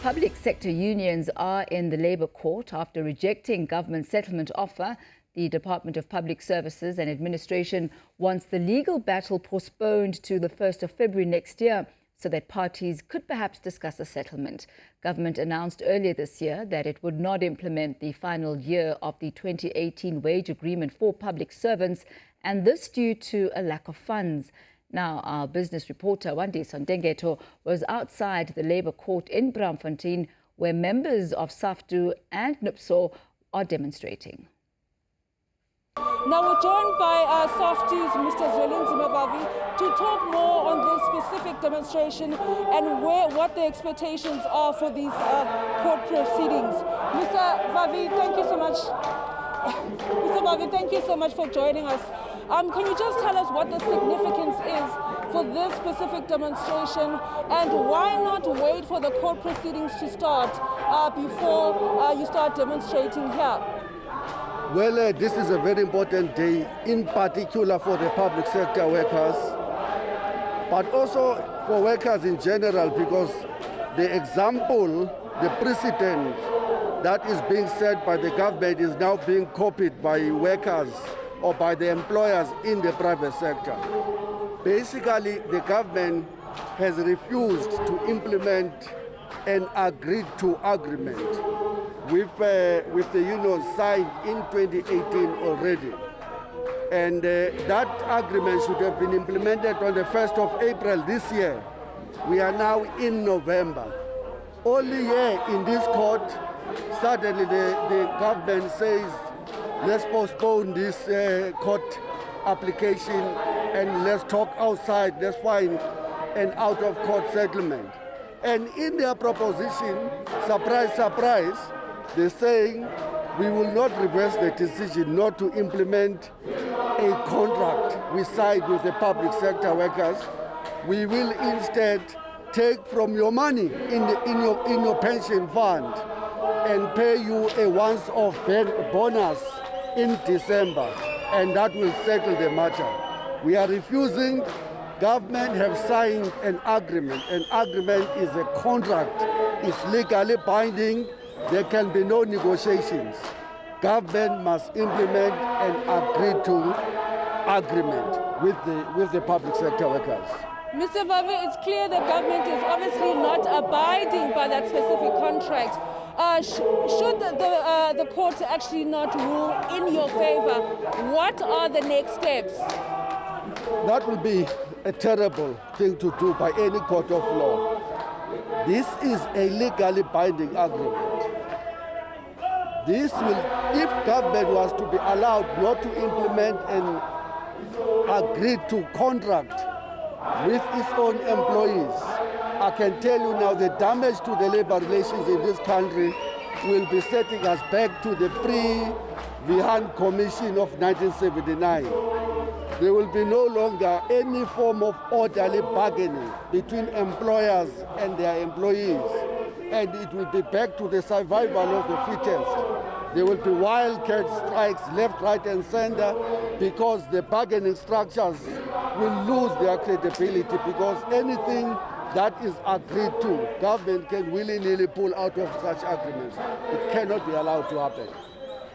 Public sector unions are in the Labour Court after rejecting government settlement offer. The Department of Public Services and Administration wants the legal battle postponed to the 1st of February next year so that parties could perhaps discuss a settlement. Government announced earlier this year that it would not implement the final year of the 2018 wage agreement for public servants, and this due to a lack of funds. Now, our business reporter, Wandiswa Ntengento, was outside the Labour Court in Braamfontein, where members of SAFTU and NUPSAW are demonstrating. Now, we're joined by SAFTU's Mr. Ntengento to talk more on this specific demonstration and what the expectations are for these court proceedings. Mr. Vavi, thank you so much. Mr. Vavi, thank you so much for joining us. Can you just tell us what the significance is for this specific demonstration, and why not wait for the court proceedings to start before you start demonstrating here? Well, this is a very important day, in particular for the public sector workers, but also for workers in general, because the example, the precedent that is being set by the government is now being copied by workers or by the employers in the private sector. Basically, the government has refused to implement an agreed-to agreement with the union signed in 2018 already. And that agreement should have been implemented on the 1st of April this year. We are now in November. Only here in this court, suddenly the government says, let's postpone this court application and let's talk outside, let's find an out-of-court settlement. And in their proposition, surprise, surprise, they're saying we will not reverse the decision not to implement a contract we signed with the public sector workers. We will instead take from your money in your pension fund and pay you a once-off bonus in December, and that will settle the matter. We are refusing. Government have signed an agreement. An agreement is a contract. It's legally binding. There can be no negotiations. Government must implement an agreed-to agreement with the public sector workers. Mr. Vavi, it's clear the government is obviously not abiding by that specific contract. Should the court actually not rule in your favor, what are the next steps? That will be a terrible thing to do by any court of law. This is a legally binding agreement. This will, if government was to be allowed not to implement an agreed-to contract with its own employees, I can tell you now the damage to the labor relations in this country will be setting us back to the pre-Vihan Commission of 1979. There will be no longer any form of orderly bargaining between employers and their employees, and it will be back to the survival of the fittest. There will be wildcat strikes left, right, and center, because the bargaining structures will lose their credibility, because anything that is agreed to, government can willy-nilly pull out of such agreements. It cannot be allowed to happen.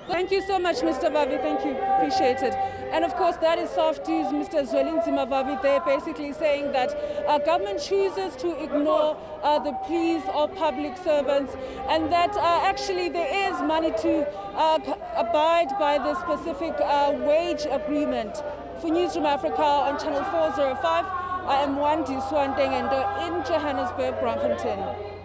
Thank you so much, Mr. Vavi. Thank you. Appreciate it. And of course, that is SAFTU's Mr. Ntengento. They're basically saying that government chooses to ignore the pleas of public servants, and that actually there is money to abide by the specific wage agreement. For Newsroom Africa on Channel 405, I am Wandiswa Ntengento in Johannesburg, Braamfontein.